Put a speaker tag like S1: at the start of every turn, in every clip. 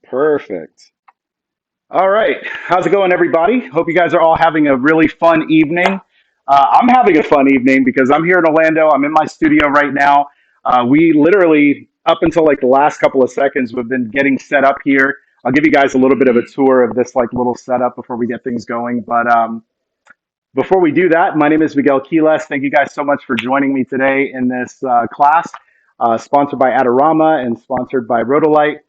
S1: Perfect. All right. How's it going, everybody? Hope you guys are all having a really fun evening. I'm having a fun evening because I'm here in Orlando. I'm in my studio right now. We literally, up until like the last couple of seconds, we've been getting set up here. I'll give you guys a little bit of a tour of this like little setup before we get things going. But before we do that, my name is Miguel Quiles. Thank you guys so much for joining me today in this class, sponsored by Adorama and sponsored by Rotolight.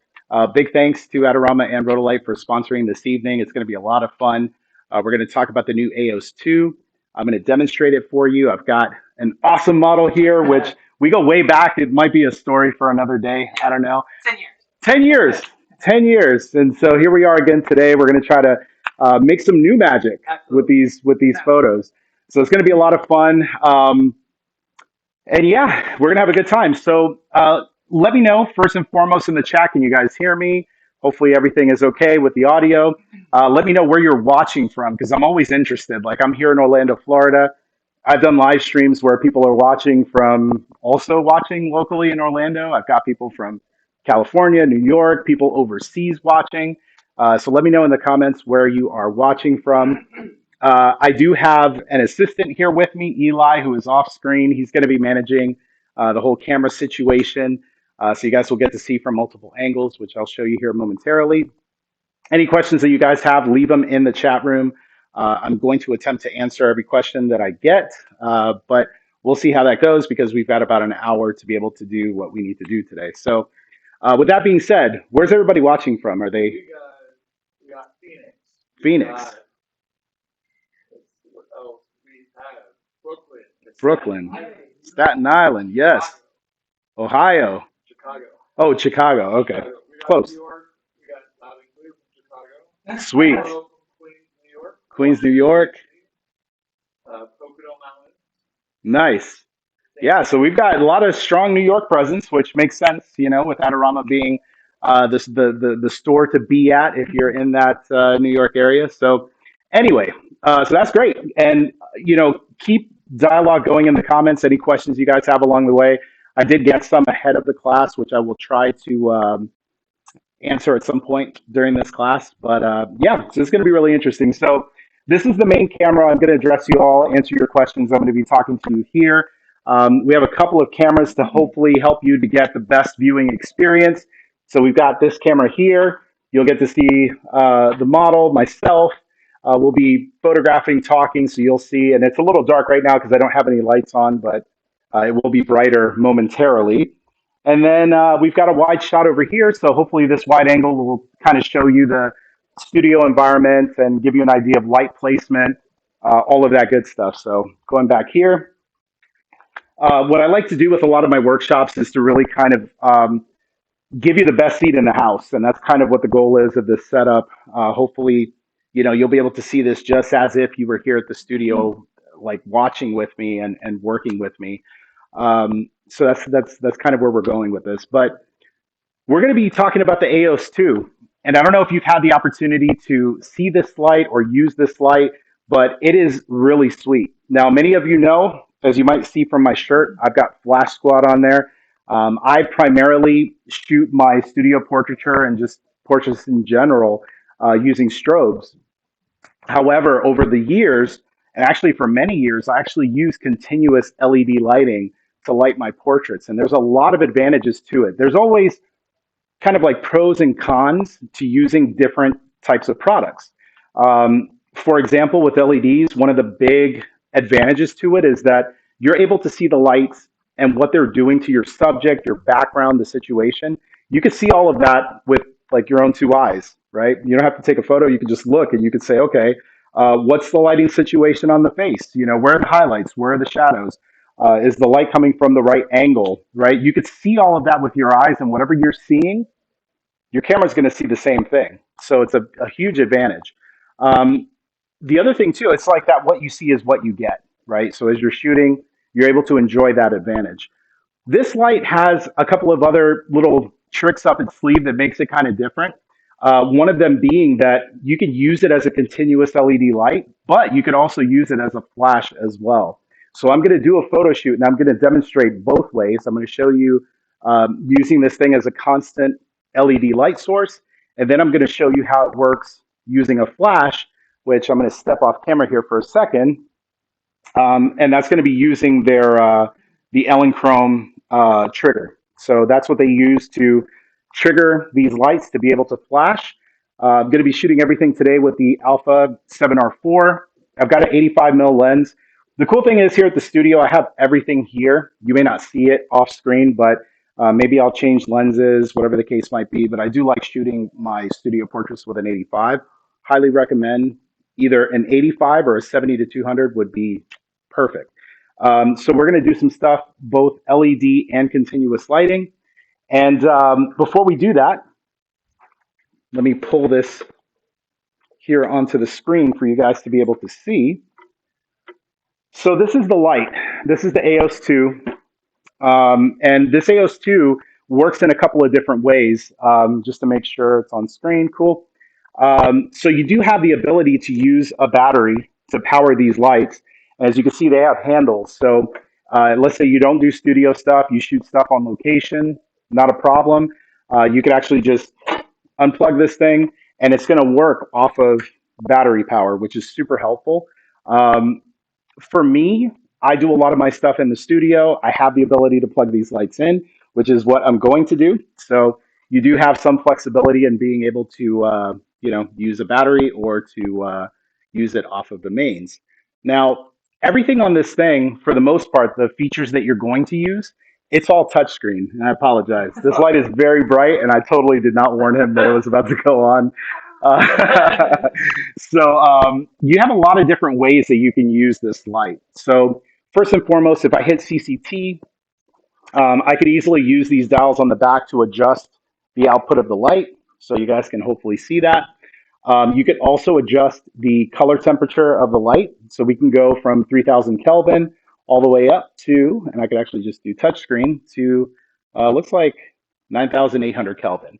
S1: Big thanks to Adorama and Rotolight for sponsoring this evening. It's going to be a lot of fun. We're going to talk about the new AEOS 2. I'm going to demonstrate it for you. I've got an awesome model here, which we go way back. It might be a story for another day. I don't know. 10 years. 10 years. And so here we are again today. We're going to try to make some new magic with these photos. So it's going to be a lot of fun. And yeah, we're going to have a good time. So let me know first and foremost in the chat. Can you guys hear me? Hopefully everything is okay with the audio. Let me know where you're watching from because I'm always interested. Like I'm here in Orlando, Florida. I've done live streams where people are watching from also watching locally in Orlando. I've got people from California, New York, people overseas watching. So let me know in the comments where you are watching from. I do have an assistant here with me, Eli, who is off screen. He's going to be managing the whole camera situation. So you guys will get to see from multiple angles, which I'll show you here momentarily. Any questions that you guys have, leave them in the chat room. I'm going to attempt to answer every question that I get, but we'll see how that goes because we've got about an hour to be able to do what we need to do today. So with that being said, where's everybody watching from? Are they?
S2: We got Phoenix.
S1: Phoenix.
S2: We have Brooklyn.
S1: Brooklyn. Staten Island, yes. Ohio.
S2: Chicago.
S1: Oh, Chicago, okay. Close.
S2: New York. We got loud and clear from Chicago.
S1: Sweet.
S2: Queens, New York.
S1: Queens, New York.
S2: Pocono Mountain.
S1: Nice. Yeah, so we've got a lot of strong New York presence, which makes sense, you know, with Adorama being the store to be at if you're in that New York area. So anyway, so that's great. And, you know, keep dialogue going in the comments, any questions you guys have along the way. I did get some ahead of the class, which I will try to answer at some point during this class. But yeah, so it's going to be really interesting. So this is the main camera. I'm going to address you all, answer your questions. I'm going to be talking to you here. We have a couple of cameras to hopefully help you to get the best viewing experience. So we've got this camera here. You'll get to see the model, myself. We'll be photographing, talking, so you'll see. And it's a little dark right now because I don't have any lights on, but it will be brighter momentarily. And then we've got a wide shot over here. So hopefully this wide angle will kind of show you the studio environment and give you an idea of light placement, all of that good stuff. So going back here. What I like to do with a lot of my workshops is to really kind of give you the best seat in the house. And that's kind of what the goal is of this setup. Hopefully, you know, you'll be able to see this just as if you were here at the studio, like watching with me and working with me. So that's kind of where we're going with this. But we're going to be talking about the AEOS 2. And I don't know if you've had the opportunity to see this light or use this light, but it is really sweet. Now, many of you know, as you might see from my shirt, I've got Flash Squad on there. I primarily shoot my studio portraiture and just portraits in general using strobes. However, over the years, and actually for many years, I actually use continuous LED lighting to light my portraits. And there's a lot of advantages to it. There's always kind of like pros and cons to using different types of products. For example, with LEDs, one of the big advantages to it is that you're able to see the lights and what they're doing to your subject, your background, the situation. You can see all of that with like your own two eyes, right? You don't have to take a photo. You can just look and you can say, okay, what's the lighting situation on the face? You know, where are the highlights? Where are the shadows? Is the light coming from the right angle, right? You could see all of that with your eyes, and whatever you're seeing, your camera's going to see the same thing. So it's a huge advantage. The other thing too, it's like that what you see is what you get, right? So as you're shooting, you're able to enjoy that advantage. This light has a couple of other little tricks up its sleeve that makes it kind of different. One of them being that you can use it as a continuous LED light, but you can also use it as a flash as well. So I'm going to do a photo shoot and I'm going to demonstrate both ways. I'm going to show you using this thing as a constant LED light source. And then I'm going to show you how it works using a flash, which I'm going to step off camera here for a second. And that's going to be using the Elechrome trigger. So that's what they use to trigger these lights to be able to flash. I'm going to be shooting everything today with the Alpha 7R4. I've got an 85 mil lens. The cool thing is here at the studio, I have everything here. You may not see it off screen, but maybe I'll change lenses, whatever the case might be. But I do like shooting my studio portraits with an 85. Highly recommend either an 85 or a 70 to 200 would be perfect. So we're going to do some stuff, both LED and continuous lighting. And before we do that, let me pull this here onto the screen for you guys to be able to see. So this is the light. This is the AEOS 2. And this AEOS 2 works in a couple of different ways, just to make sure it's on screen. Cool. So you do have the ability to use a battery to power these lights. As you can see, they have handles. So let's say you don't do studio stuff, you shoot stuff on location, not a problem. You could actually just unplug this thing and it's going to work off of battery power, which is super helpful. For me, I do a lot of my stuff in the studio. I have the ability to plug these lights in, which is what I'm going to do. So you do have some flexibility in being able to, use a battery or to use it off of the mains. Now, everything on this thing, for the most part, the features that you're going to use, it's all touchscreen. And I apologize. This light is very bright, and I totally did not warn him that it was about to go on. So you have a lot of different ways that you can use this light. So first and foremost, if I hit CCT, I could easily use these dials on the back to adjust the output of the light. So you guys can hopefully see that. You could also adjust the color temperature of the light. So we can go from 3000 Kelvin all the way up to, and I could actually just do touchscreen to, looks like 9800 Kelvin.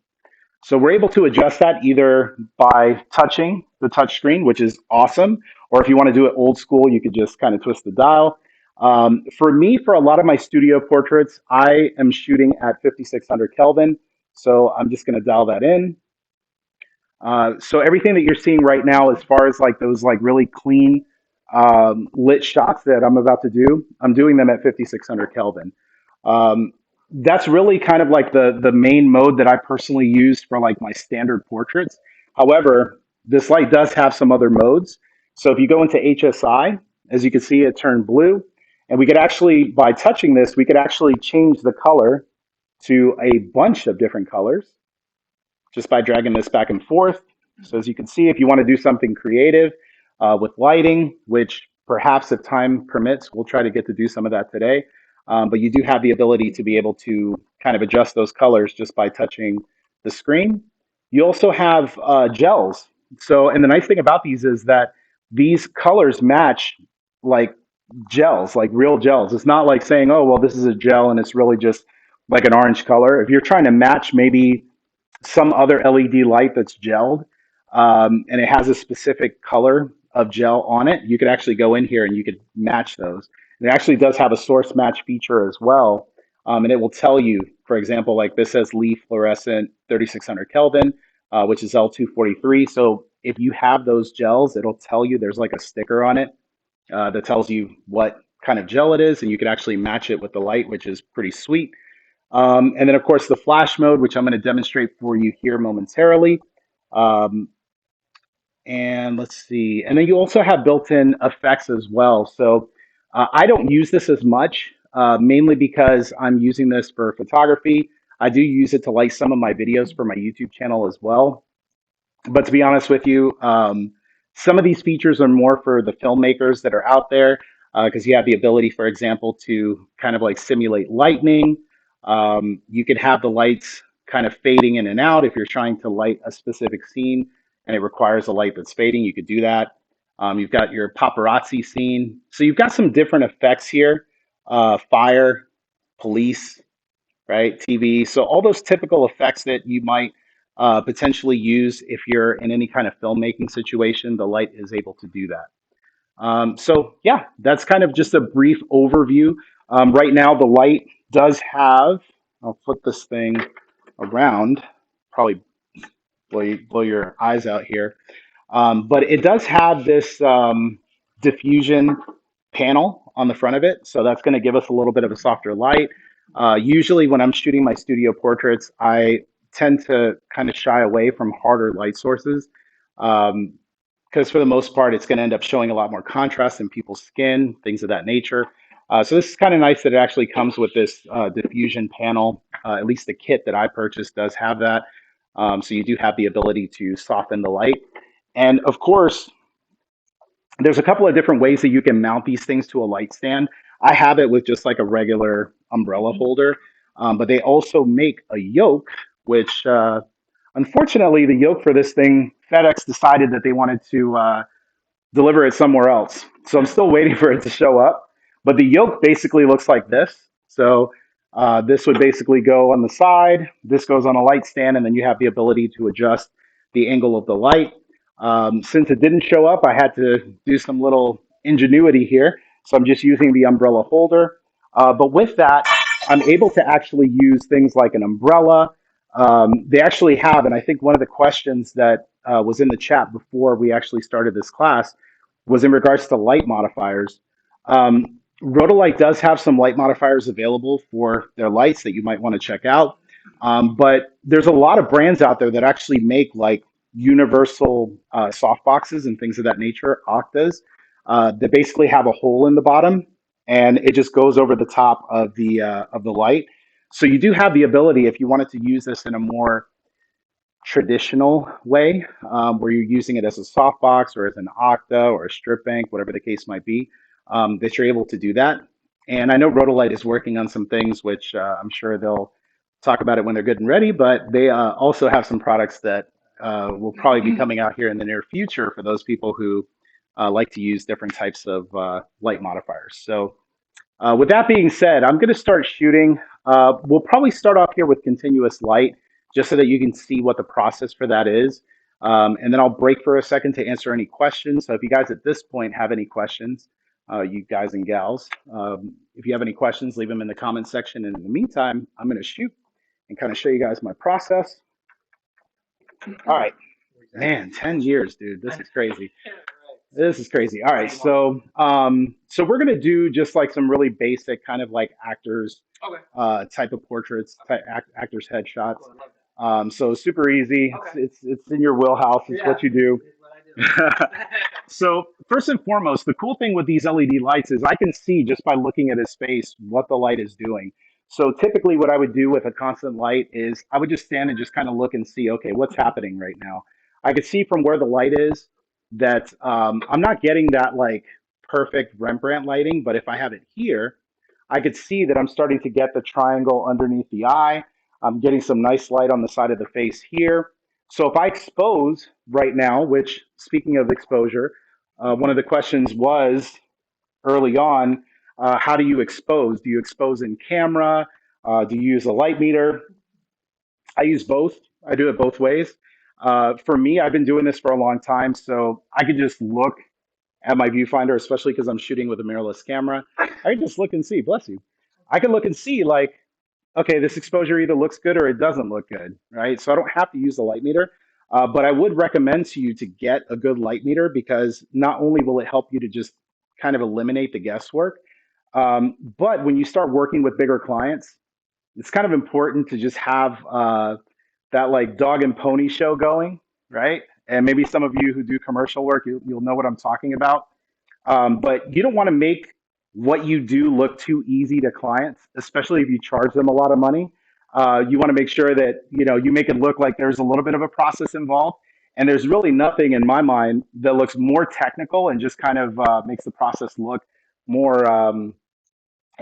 S1: So we're able to adjust that either by touching the touch screen, which is awesome, or if you want to do it old school, you could just kind of twist the dial. For me, for a lot of my studio portraits, I am shooting at 5600 Kelvin. So I'm just going to dial that in. So everything that you're seeing right now, as far as like those like really clean lit shots that I'm about to do, I'm doing them at 5600 Kelvin. That's really kind of like the main mode that I personally use for like my standard portraits. However, this light does have some other modes. So if you go into HSI, as you can see, it turned blue. And we could actually, by touching this, we could actually change the color to a bunch of different colors just by dragging this back and forth. So as you can see, if you want to do something creative with lighting, which perhaps if time permits, we'll try to get to do some of that today. But you do have the ability to be able to kind of adjust those colors just by touching the screen. You also have gels. So, and the nice thing about these is that these colors match like gels, like real gels. It's not like saying, oh, well, this is a gel and it's really just like an orange color. If you're trying to match maybe some other LED light that's gelled and it has a specific color of gel on it, you could actually go in here and you could match those. And it actually does have a source match feature as well. And it will tell you, for example, like this says Leaf Fluorescent 3600 Kelvin, which is L243. So if you have those gels, it'll tell you there's like a sticker on it that tells you what kind of gel it is, and you can actually match it with the light, which is pretty sweet. And then, of course, the flash mode, which I'm going to demonstrate for you here momentarily. And let's see. And then you also have built-in effects as well. So I don't use this as much, mainly because I'm using this for photography. I do use it to light some of my videos for my YouTube channel as well. But to be honest with you, some of these features are more for the filmmakers that are out there because you have the ability, for example, to kind of like simulate lightning. You could have the lights kind of fading in and out if you're trying to light a specific scene and it requires a light that's fading, you could do that. You've got your paparazzi scene. So you've got some different effects here, fire, police, right, TV. So all those typical effects that you might potentially use if you're in any kind of filmmaking situation, the light is able to do that. So yeah, that's kind of just a brief overview. Right now, the light does have I'll flip this thing around, probably blow your eyes out here. But it does have this diffusion panel on the front of it. So that's going to give us a little bit of a softer light. Usually when I'm shooting my studio portraits, I tend to kind of shy away from harder light sources. Um, because for the most part, it's going to end up showing a lot more contrast in people's skin, things of that nature. So this is kind of nice that it actually comes with this diffusion panel. At least the kit that I purchased does have that. So you do have the ability to soften the light. And of course, there's a couple of different ways that you can mount these things to a light stand. I have it with just like a regular umbrella holder, but they also make a yoke, which unfortunately, the yoke for this thing, FedEx decided that they wanted to deliver it somewhere else. So I'm still waiting for it to show up. But the yoke basically looks like this. So this would basically go on the side. This goes on a light stand, and then you have the ability to adjust the angle of the light. Since it didn't show up, I had to do some little ingenuity here. So I'm just using the umbrella holder. But with that, I'm able to actually use things like an umbrella. They actually have, and I think one of the questions that was in the chat before we actually started this class was in regards to light modifiers. Rotolight does have some light modifiers available for their lights that you might want to check out. But there's a lot of brands out there that actually make like universal soft boxes and things of that nature, octas, that basically have a hole in the bottom and it just goes over the top of the light. So you do have the ability, if you wanted to use this in a more traditional way, where you're using it as a softbox or as an octa or a strip bank, whatever the case might be, that you're able to do that. And I know Rotolight is working on some things, which I'm sure they'll talk about it when they're good and ready, but they also have some products that will probably be coming out here in the near future for those people who like to use different types of light modifiers. So with that being said, I'm going to start shooting. We'll probably start off here with continuous light, just so that you can see what the process for that is. And then I'll break for a second to answer any questions. So if you guys at this point have any questions, you guys and gals, if you have any questions, leave them in the comment section. And in the meantime, I'm going to shoot and kind of show you guys my process. All right, man, 10 years, dude. This is crazy. This is crazy. All right, so so we're gonna do just like some really basic kind of like actors type of portraits, actors headshots. So super easy. It's in your wheelhouse. It's what you do. So first and foremost, the cool thing with these LED lights is I can see just by looking at his face what the light is doing. So typically what I would do with a constant light is I would just stand and just kind of look and see, okay, what's happening right now. I could see from where the light is that I'm not getting that like perfect Rembrandt lighting, but if I have it here, I could see that I'm starting to get the triangle underneath the eye. I'm getting some nice light on the side of the face here. So if I expose right now, which speaking of exposure, one of the questions was early on, how do you expose? Do you expose in camera? Do you use a light meter? I use both. I do it both ways. For me, I've been doing this for a long time, so I can just look at my viewfinder, especially because I'm shooting with a mirrorless camera. I can just look and see, bless you. I can look and see like, okay, this exposure either looks good or it doesn't look good, right? So I don't have to use the light meter, but I would recommend to you to get a good light meter because not only will it help you to just kind of eliminate the guesswork, but when you start working with bigger clients, it's kind of important to just have that like dog and pony show going, right? And maybe some of you who do commercial work, you'll know what I'm talking about. But you don't want to make what you do look too easy to clients, especially if you charge them a lot of money. You want to make sure that you make it look like there's a little bit of a process involved, and there's really nothing in my mind that looks more technical and just kind of makes the process look more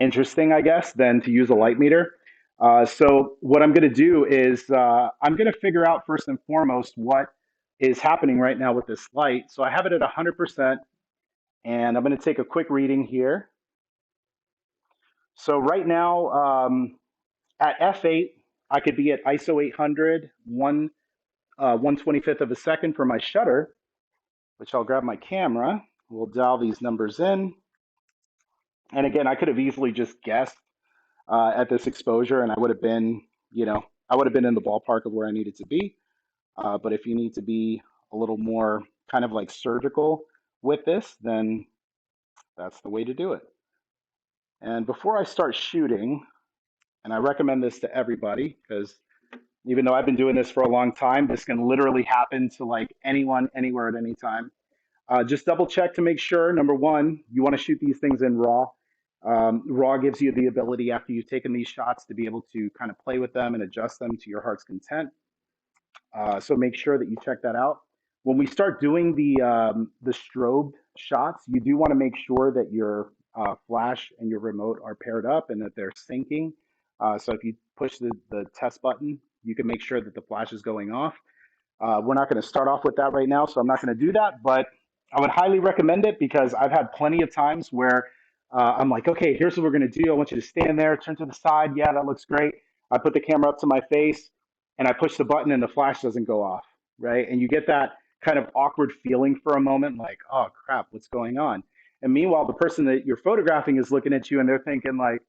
S1: interesting, I guess, than to use a light meter. So what I'm going to do is I'm going to figure out first and foremost what is happening right now with this light. So I have it at 100%. And I'm going to take a quick reading here. So right now at f8, I could be at ISO 800, 1/25th of a second for my shutter, which I'll grab my camera. We'll dial these numbers in. And again, I could have easily just guessed at this exposure, and I would have been, I would have been in the ballpark of where I needed to be. But if you need to be a little more kind of like surgical with this, then that's the way to do it. And before I start shooting, and I recommend this to everybody because even though I've been doing this for a long time, this can literally happen to like anyone, anywhere at any time. Just double check to make sure. Number one, you want to shoot these things in RAW. RAW gives you the ability after you've taken these shots to be able to kind of play with them and adjust them to your heart's content. So make sure that you check that out. When we start doing the strobe shots, you do want to make sure that your flash and your remote are paired up and that they're syncing. So if you push the test button, you can make sure that the flash is going off. We're not going to start off with that right now, so I'm not going to do that, but I would highly recommend it because I've had plenty of times where I'm like, okay, here's what we're going to do. I want you to stand there, turn to the side. Yeah, that looks great. I put the camera up to my face and I push the button and the flash doesn't go off, right? And you get that kind of awkward feeling for a moment, like, oh crap, what's going on? And meanwhile, the person that you're photographing is looking at you and they're thinking like,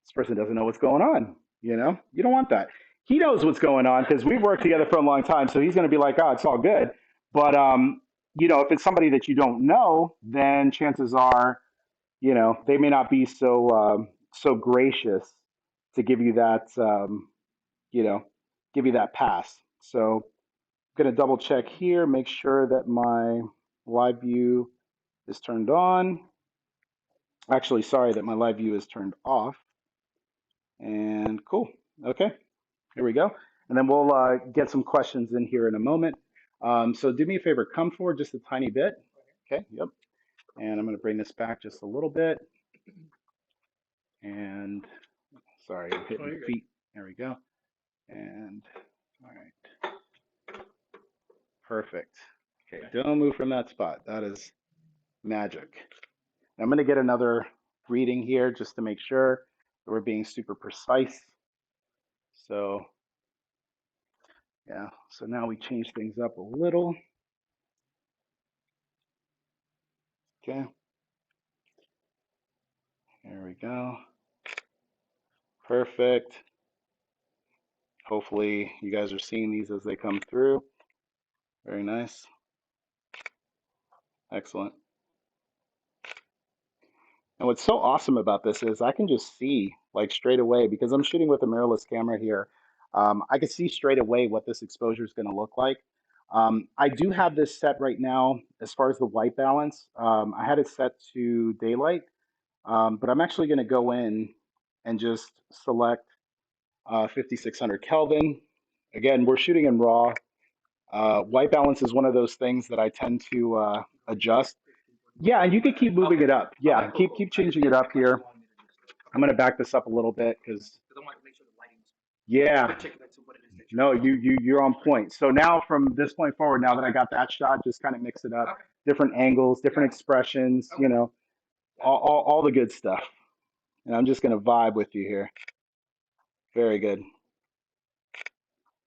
S1: this person doesn't know what's going on. You don't want that. He knows what's going on because we've worked together for a long time. So he's going to be like, oh, it's all good. But, if it's somebody that you don't know, then chances are, they may not be so gracious to give you that, you know, give you that pass. So I'm going to double check here, make sure that my live view is turned on. Actually, sorry that my live view is turned off. And cool. Okay, here we go. And then we'll get some questions in here in a moment. So do me a favor, come forward just a tiny bit. Okay, yep. And I'm going to bring this back just a little bit. And sorry, I'm hitting feet. There we go. And all right. Perfect. Okay, don't move from that spot. That is magic. I'm going to get another reading here just to make sure that we're being super precise. So yeah, so now we change things up a little. Okay. There we go. Perfect. Hopefully you guys are seeing these as they come through. Very nice. Excellent. And what's so awesome about this is I can just see like straight away because I'm shooting with a mirrorless camera here. I can see straight away what this exposure is going to look like. I do have this set right now as far as the white balance. I had it set to daylight, but I'm actually going to go in and just select 5600 Kelvin. Again, we're shooting in RAW. White balance is one of those things that I tend to adjust. Yeah, and you can keep moving it up. Yeah, keep changing it up here. I'm going to back this up a little bit because yeah, no, you're on point. So now from this point forward, now that I got that shot, just kind of mix it up, different angles, different expressions, all the good stuff. And I'm just going to vibe with you here. Very good.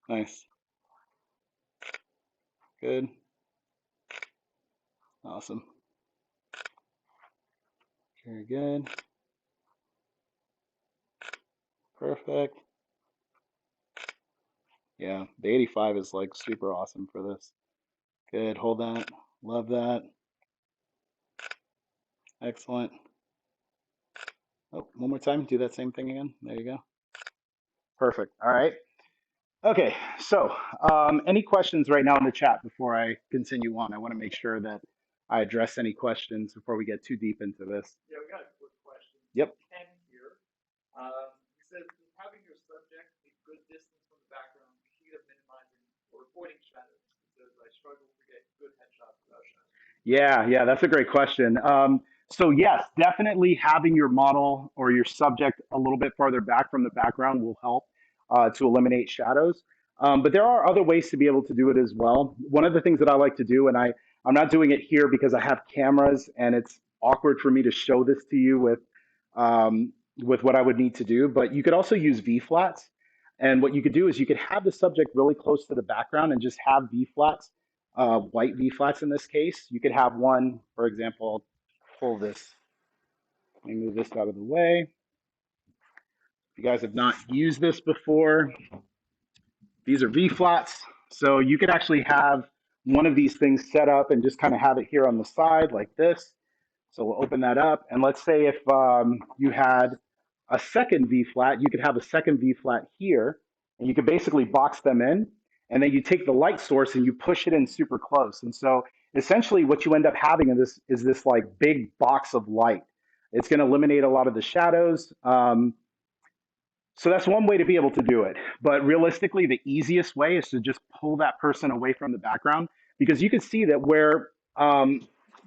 S1: Nice. Good. Awesome. Very good. Perfect. Yeah, the 85 is like super awesome for this. Good. Hold that. Love that. Excellent. Oh, one more time. Do that same thing again. There you go. Perfect. All right. Okay. So, any questions right now in the chat before I continue on? I want to make sure that I address any questions before we get too deep into this.
S2: Yeah, we got a quick question.
S1: Yep.
S2: Ken here. He says, "Is having your subject a good distance from the background key to minimizing or avoiding shadows?" He says, "I struggle to get good headshots without shadows."
S1: Yeah, that's a great question. So yes, definitely having your model or your subject a little bit farther back from the background will help to eliminate shadows. But there are other ways to be able to do it as well. One of the things that I like to do, and I'm not doing it here because I have cameras and it's awkward for me to show this to you with what I would need to do, but you could also use V flats. And what you could do is you could have the subject really close to the background and just have V flats, white V flats in this case. You could have one, for example, pull this, let me move this out of the way. If you guys have not used this before, these are V flats. So you could actually have one of these things set up and just kind of have it here on the side like this. So we'll open that up. And let's say if you had a second V flat, you could have a second V flat here, and you could basically box them in. And then you take the light source and you push it in super close. And so essentially what you end up having is this like big box of light. It's going to eliminate a lot of the shadows. So that's one way to be able to do it. But realistically, the easiest way is to just pull that person away from the background, because you can see that where, let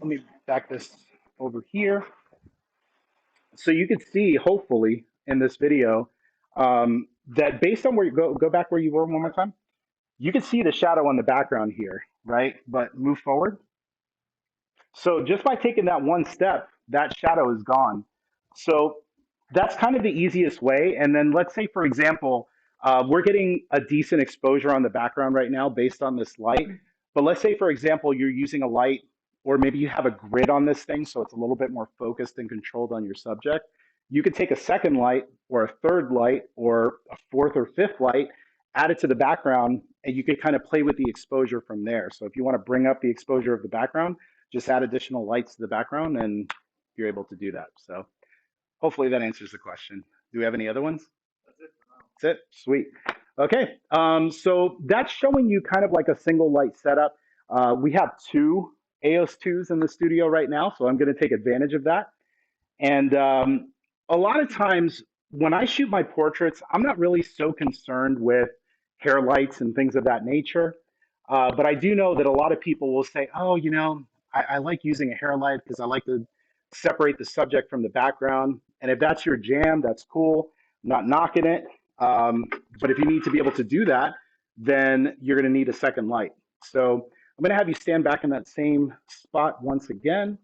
S1: me back this over here. So you can see, hopefully, in this video, that based on where you go back where you were one more time, you can see the shadow on the background here, right? But move forward. So just by taking that one step, that shadow is gone. So that's kind of the easiest way. And then let's say, for example, we're getting a decent exposure on the background right now based on this light. But let's say, for example, you're using a light, or maybe you have a grid on this thing, so it's a little bit more focused and controlled on your subject. You could take a second light or a third light or a fourth or fifth light, add it to the background, and you could kind of play with the exposure from there. So if you want to bring up the exposure of the background, just add additional lights to the background and you're able to do that. So hopefully that answers the question. Do we have any other ones?
S2: That's it for now.
S1: That's it. Sweet. Okay. So that's showing you kind of like a single light setup. We have two AEOS 2s in the studio right now, so I'm going to take advantage of that. And a lot of times when I shoot my portraits, I'm not really so concerned with hair lights and things of that nature. But I do know that a lot of people will say, oh, I like using a hair light because I like to separate the subject from the background. And if that's your jam, that's cool. I'm not knocking it. But if you need to be able to do that, then you're going to need a second light. So I'm going to have you stand back in that same spot once again.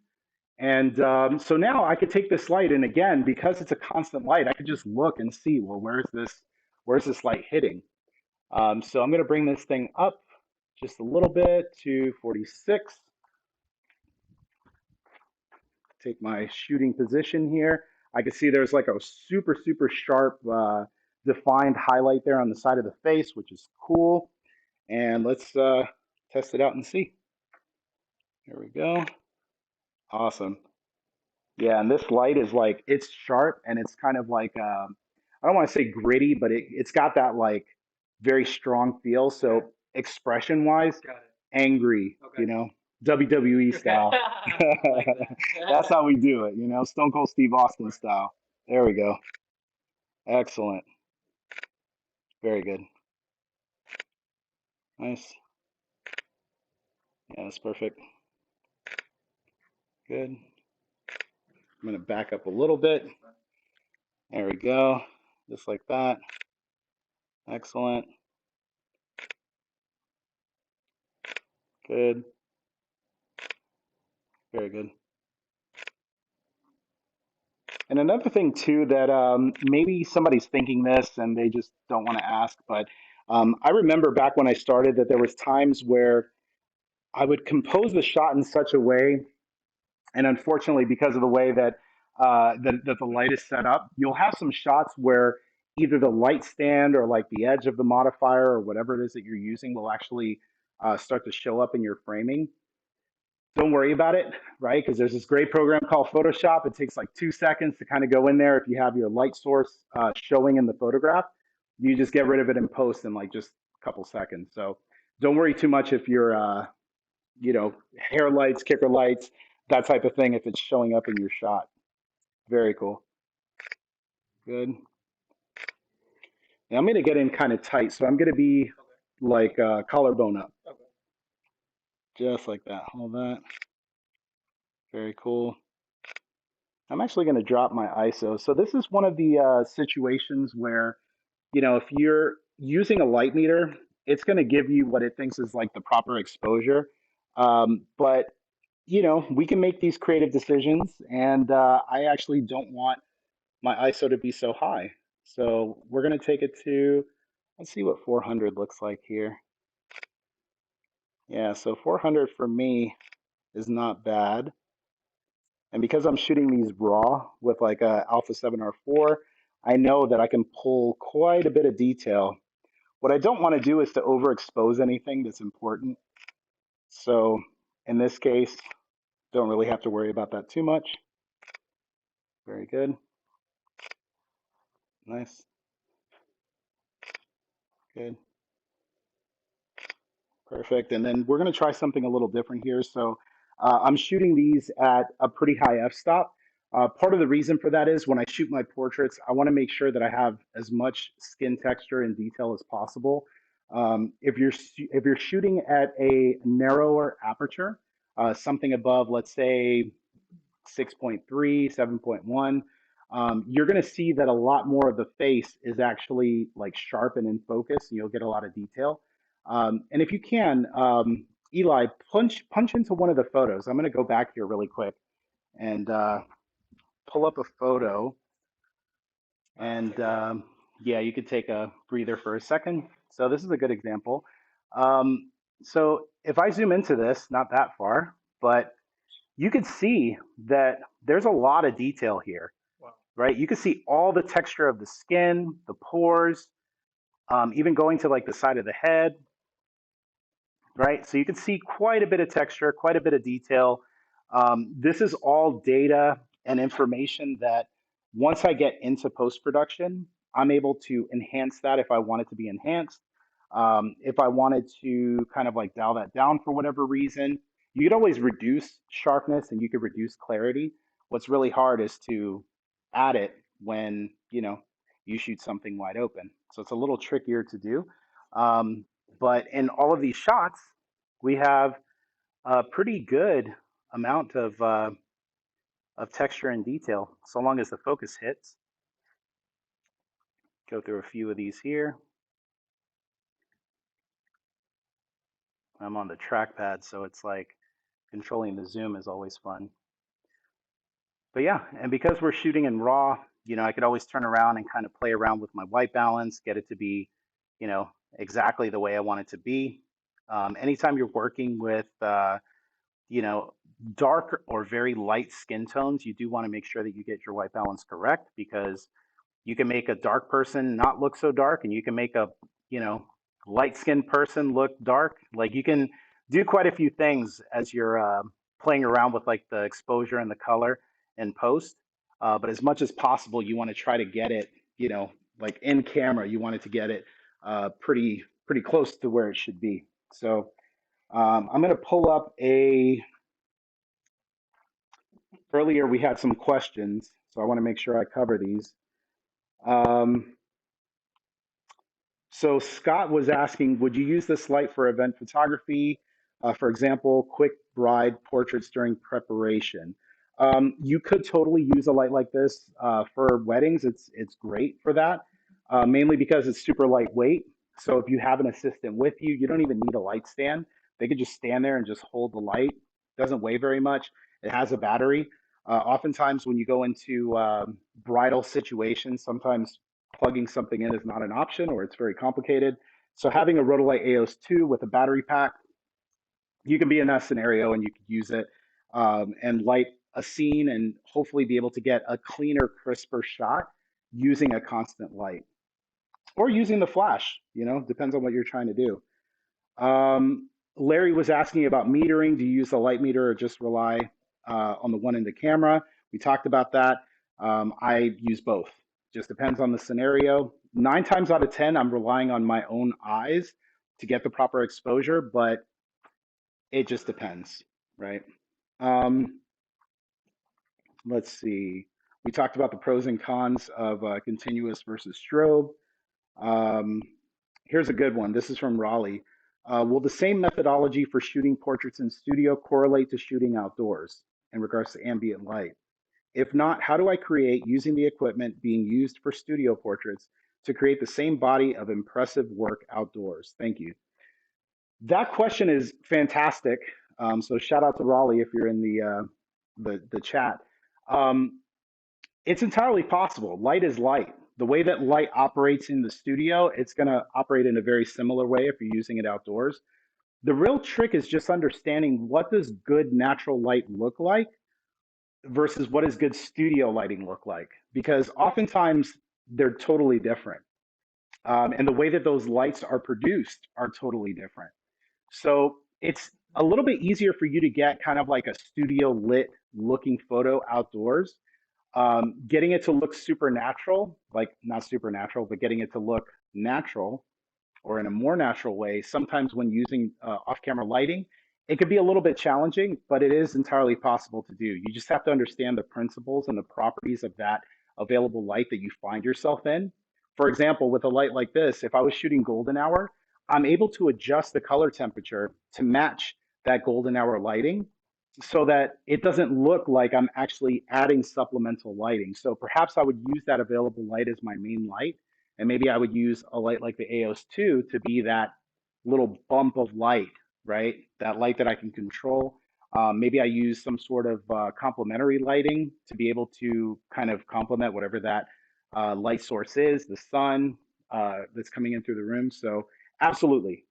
S1: And so now I could take this light, and again, because it's a constant light, I could just look and see, well, where's this light hitting? So I'm going to bring this thing up just a little bit to 46. Take my shooting position here. I can see there's like a super, super sharp, defined highlight there on the side of the face, which is cool. And let's test it out and see. There we go. Awesome. Yeah, and this light is like, it's sharp and it's kind of like, I don't want to say gritty, but it's got that like very strong feel. So expression wise,
S2: Got it.
S1: angry,
S2: Okay.
S1: WWE style.
S2: I like that.
S1: That's how we do it, Stone Cold Steve Austin style. There we go. Excellent. Very good. Nice. Yeah, that's perfect. Good. I'm going to back up a little bit. There we go. Just like that. Excellent. Good. Very good. And another thing too that maybe somebody's thinking this and they just don't want to ask, but I remember back when I started that there was times where I would compose the shot in such a way, and unfortunately, because of the way that the light is set up, you'll have some shots where either the light stand or like the edge of the modifier or whatever it is that you're using will actually start to show up in your framing. Don't worry about it, right? Because there's this great program called Photoshop. It takes like 2 seconds to kind of go in there. If you have your light source showing in the photograph, you just get rid of it in post in like just a couple seconds. So don't worry too much if you're, hair lights, kicker lights, that type of thing, if it's showing up in your shot. Very cool. Good. Now I'm going to get in kind of tight. So I'm going to be like collarbone up.
S2: Okay.
S1: Just like that. Hold that. Very cool. I'm actually going to drop my ISO. So this is one of the situations where, if you're using a light meter, it's going to give you what it thinks is like the proper exposure. But, we can make these creative decisions, and I actually don't want my ISO to be so high. So we're going to take it to, let's see what 400 looks like here. Yeah, so 400 for me is not bad. And because I'm shooting these raw with like a Alpha 7R4, I know that I can pull quite a bit of detail. What I don't want to do is to overexpose anything that's important. So in this case, don't really have to worry about that too much. Very good. Nice. Good. Perfect. And then we're going to try something a little different here. So I'm shooting these at a pretty high f-stop. Part of the reason for that is when I shoot my portraits, I want to make sure that I have as much skin texture and detail as possible. If you're shooting at a narrower aperture, something above, let's say 6.3, 7.1, you're going to see that a lot more of the face is actually like sharp and in focus. And you'll get a lot of detail. And if you can, Eli, punch into one of the photos. I'm going to go back here really quick and pull up a photo. And yeah, you could take a breather for a second. So this is a good example. So if I zoom into this, not that far, but you could see that there's a lot of detail here,
S2: Wow.
S1: right? You can see all the texture of the skin, the pores, even going to like the side of the head, right? So you can see quite a bit of texture, quite a bit of detail. This is all data and information that once I get into post-production, I'm able to enhance that if I want it to be enhanced. If I wanted to kind of like dial that down for whatever reason, you could always reduce sharpness and you could reduce clarity. What's really hard is to add it when, you shoot something wide open. So it's a little trickier to do. Um, but in all of these shots, we have a pretty good amount of texture and detail, so long as the focus hits. Go through a few of these here. I'm on the trackpad, so it's like controlling the zoom is always fun. But yeah, and because we're shooting in RAW, I could always turn around and kind of play around with my white balance, get it to be, exactly the way I want it to be. Anytime you're working with, you know, dark or very light skin tones, you do want to make sure that you get your white balance correct, because you can make a dark person not look so dark, and you can make a, you know, light skinned person look dark. Like you can do quite a few things as you're playing around with like the exposure and the color in post. But as much as possible, you want to try to get it, like in camera, you want it to get it pretty close to where it should be. So I'm going to pull up earlier we had some questions, so I want to make sure I cover these. Um, So Scott was asking, would you use this light for event photography? For example, quick bride portraits during preparation. You could totally use a light like this for weddings. It's great for that, mainly because it's super lightweight. So if you have an assistant with you, you don't even need a light stand. They could just stand there and just hold the light. Doesn't weigh very much. It has a battery. Oftentimes, when you go into bridal situations, sometimes plugging something in is not an option, or it's very complicated. So having a Rotolight AEOS 2 with a battery pack, you can be in that scenario and you can use it and light a scene and hopefully be able to get a cleaner, crisper shot using a constant light or using the flash, depends on what you're trying to do. Larry was asking about metering. Do you use the light meter or just rely on the one in the camera? We talked about that. I use both. Just depends on the scenario. 9 times out of 10, I'm relying on my own eyes to get the proper exposure, but it just depends, right? Um, let's see. We talked about the pros and cons of continuous versus strobe. Um, Here's a good one. This is from Raleigh. Will the same methodology for shooting portraits in studio correlate to shooting outdoors in regards to ambient light? If not, how do I create using the equipment being used for studio portraits to create the same body of impressive work outdoors? Thank you. That question is fantastic. So shout out to Raleigh if you're in the chat. Um, it's entirely possible. Light is light. The way that light operates in the studio, it's going to operate in a very similar way if you're using it outdoors. The real trick is just understanding, what does good natural light look like versus what does good studio lighting look like? Because oftentimes they're totally different. And the way that those lights are produced are totally different. So it's a little bit easier for you to get kind of like a studio lit looking photo outdoors. Getting it to look supernatural, like not supernatural, but getting it to look natural or in a more natural way, sometimes when using off camera lighting, it could be a little bit challenging, but it is entirely possible to do. You just have to understand the principles and the properties of that available light that you find yourself in. For example, with a light like this, if I was shooting golden hour, I'm able to adjust the color temperature to match that golden hour lighting so that it doesn't look like I'm actually adding supplemental lighting. So perhaps I would use that available light as my main light, and maybe I would use a light like the AEOS 2 to be that little bump of light, right? That light that I can control. Maybe I use some sort of complementary lighting to be able to kind of complement whatever that light source is, the sun that's coming in through the room. So, absolutely.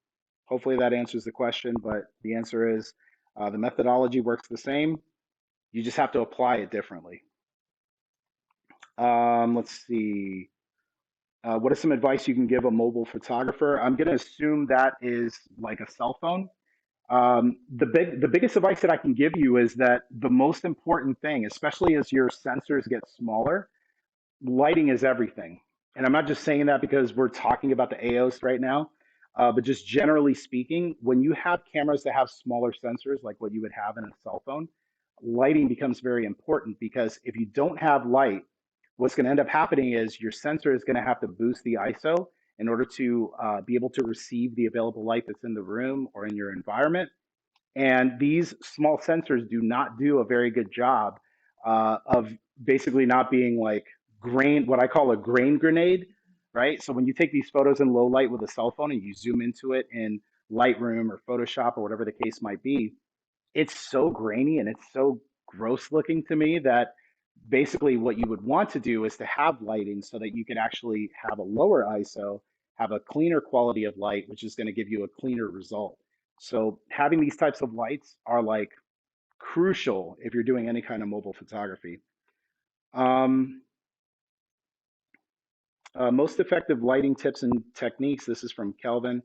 S1: Hopefully that answers the question, but the answer is the methodology works the same. You just have to apply it differently. Let's see. What is some advice you can give a mobile photographer? I'm going to assume that is like a cell phone. The biggest advice that I can give you is that the most important thing, especially as your sensors get smaller, lighting is everything. And I'm not just saying that because we're talking about the AEOS right now, but just generally speaking, when you have cameras that have smaller sensors, like what you would have in a cell phone, lighting becomes very important because if you don't have light, what's going to end up happening is your sensor is going to have to boost the ISO in order to be able to receive the available light that's in the room or in your environment. And these small sensors do not do a very good job of basically not being like grain, what I call a grain grenade, right? So when you take these photos in low light with a cell phone and you zoom into it in Lightroom or Photoshop or whatever the case might be, it's so grainy and it's so gross looking to me that basically what you would want to do is to have lighting so that you could actually have a lower ISO, have a cleaner quality of light, which is going to give you a cleaner result. So having these types of lights are like crucial if you're doing any kind of mobile photography. Um, most effective lighting tips and techniques. This is from Kelvin.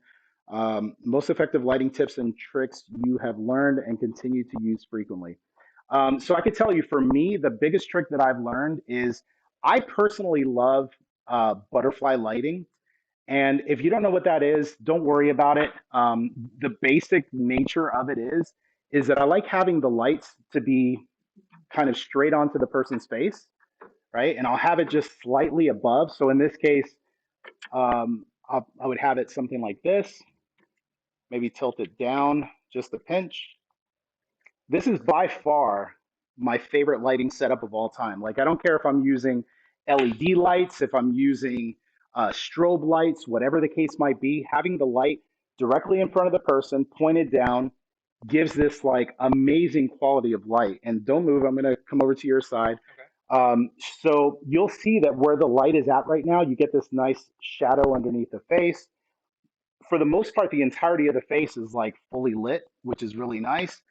S1: Most effective lighting tips and tricks you have learned and continue to use frequently. So I could tell you, for me, the biggest trick that I've learned is I personally love butterfly lighting. And if you don't know what that is, don't worry about it. The basic nature of it is that I like having the lights to be kind of straight onto the person's face, right? And I'll have it just slightly above. So in this case, I would have it something like this, maybe tilt it down just a pinch. This is by far my favorite lighting setup of all time. Like, I don't care if I'm using LED lights, if I'm using strobe lights, whatever the case might be, having the light directly in front of the person, pointed down, gives this like amazing quality of light. And don't move, I'm going to come over to your side.
S2: Okay.
S1: So you'll see that where the light is at right now, you get this nice shadow underneath the face. For the most part, the entirety of the face is like fully lit, which is really nice.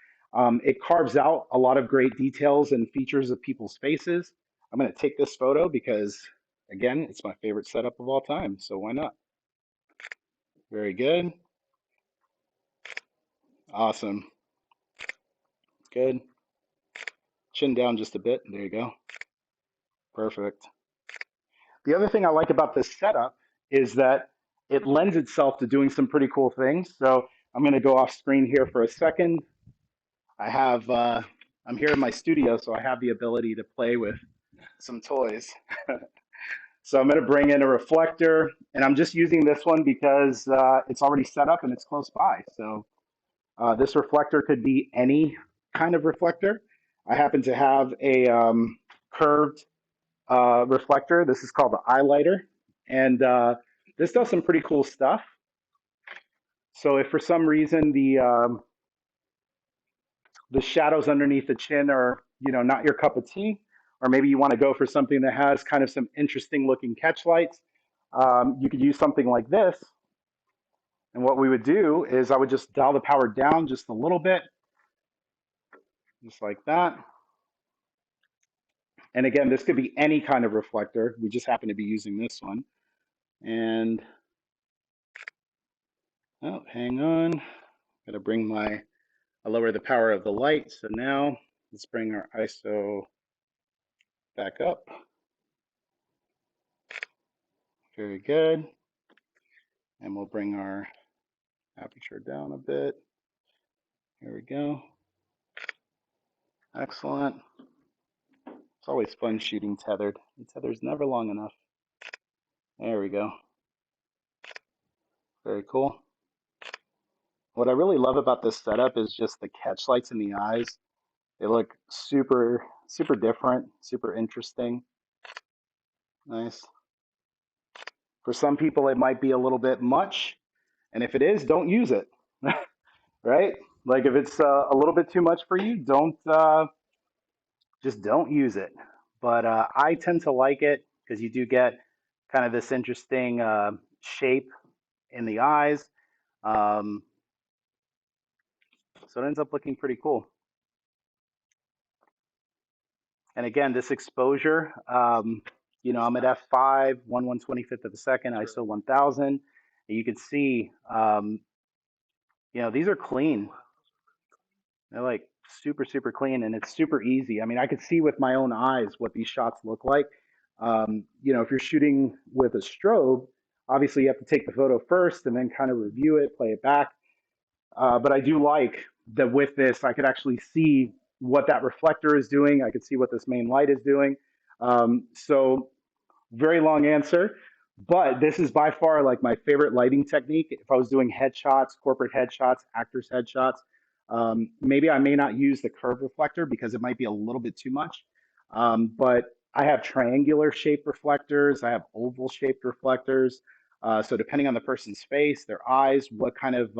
S1: It carves out a lot of great details and features of people's faces. I'm going to take this photo because, again, it's my favorite setup of all time. So why not? Very good. Awesome. Good. Chin down just a bit. There you go. Perfect. The other thing I like about this setup is that it lends itself to doing some pretty cool things. So I'm going to go off screen here for a second. I have, I'm here in my studio, so I have the ability to play with some toys. So I'm going to bring in a reflector, and I'm just using this one because it's already set up and it's close by. So this reflector could be any kind of reflector. I happen to have a curved reflector. This is called the eyelighter, and this does some pretty cool stuff. So if for some reason the shadows underneath the chin are, not your cup of tea, or maybe you want to go for something that has kind of some interesting looking catch lights, you could use something like this. And what we would do is I would just dial the power down just a little bit, just like that. And again, this could be any kind of reflector. We just happen to be using this one. And, oh, hang on. Got to bring my, I lower the power of the light. So now let's bring our ISO back up. Very good. And we'll bring our aperture down a bit. Here we go. Excellent. It's always fun shooting tethered. The tether's never long enough. There we go. Very cool. What I really love about this setup is just the catch lights in the eyes. They look super, super different, super interesting. Nice. For some people, it might be a little bit much. And if it is, don't use it. Right? Like if it's a little bit too much for you, just don't use it. But I tend to like it because you do get kind of this interesting shape in the eyes. Um, so it ends up looking pretty cool. And again, this exposure, I'm at f5, 1/125th of a second, ISO 1000. And you can see, these are clean. They're like super, super clean, and it's super easy. I mean, I could see with my own eyes what these shots look like. If you're shooting with a strobe, obviously you have to take the photo first and then kind of review it, play it back. But I do like that with this, I could actually see what that reflector is doing. I could see what this main light is doing. So very long answer, but this is by far like my favorite lighting technique. If I was doing headshots, corporate headshots, actors headshots, maybe I may not use the curved reflector because it might be a little bit too much. But I have triangular shaped reflectors. I have oval shaped reflectors. So depending on the person's face, their eyes, what kind of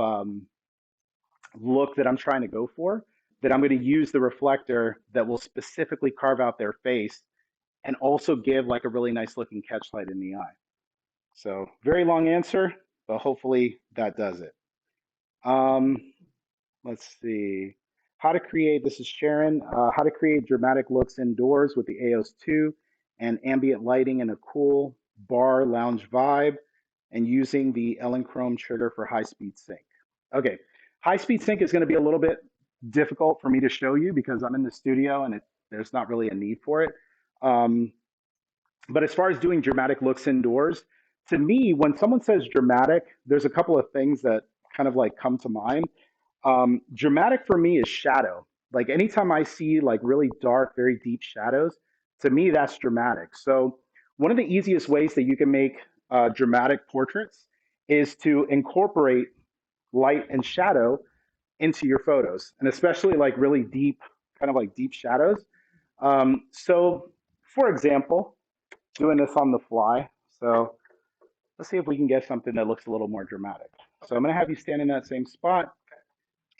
S1: look that I'm trying to go for, that I'm going to use the reflector that will specifically carve out their face and also give like a really nice looking catch light in the eye. So very long answer, but hopefully that does it. Let's see. How to create, this is Sharon, how to create dramatic looks indoors with the AEOS 2 and ambient lighting in a cool bar lounge vibe and using the Ellen Chrome trigger for high speed sync. Okay, high speed sync is going to be a little bit difficult for me to show you because I'm in the studio and there's not really a need for it. But as far as doing dramatic looks indoors, to me, when someone says dramatic, there's a couple of things that kind of like come to mind. Dramatic for me is shadow. Like anytime I see like really dark, very deep shadows, to me, that's dramatic. So one of the easiest ways that you can make dramatic portraits is to incorporate light and shadow into your photos, and especially like really deep, kind of like deep shadows. So for example, doing this on the fly. So let's see if we can get something that looks a little more dramatic. So I'm going to have you stand in that same spot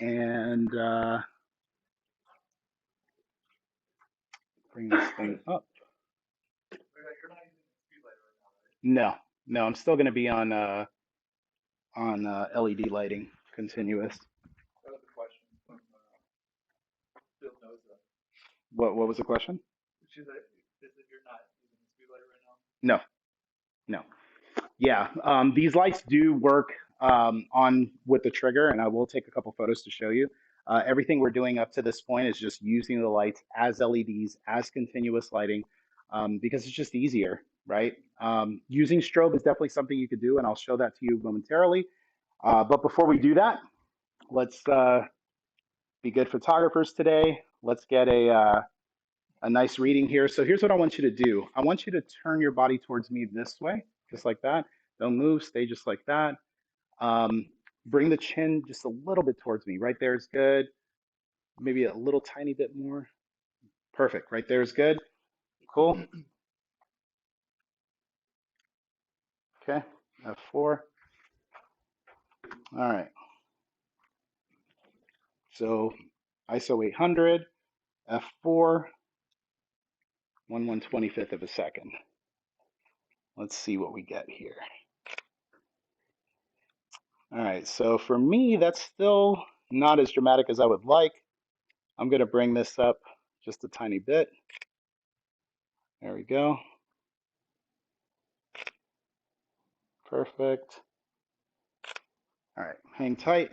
S1: and bring this thing up.
S2: You're not using the speed light right now, right?
S1: No, I'm still going to be on LED lighting, continuous.
S2: That was the question from Bill Noza.
S1: What was the question?
S2: She said, is that you're not using the speed light right now?
S1: No, no. Yeah, these lights do work on with the trigger, and I will take a couple photos to show you. Everything we're doing up to this point is just using the lights as LEDs, as continuous lighting, because it's just easier, right? Using strobe is definitely something you could do, and I'll show that to you momentarily. But before we do that, let's be good photographers today. Let's get a nice reading here. So here's what I want you to do. I want you to turn your body towards me this way, just like that. Don't move, stay just like that. Bring the chin just a little bit towards me. Right there is good. Maybe a little tiny bit more. Perfect. Right there is good. Cool. Okay. F4. All right. So ISO 800, F4, 1/125th of a second. Let's see what we get here. All right. So for me, that's still not as dramatic as I would like. I'm going to bring this up just a tiny bit. There we go. Perfect. All right, hang tight.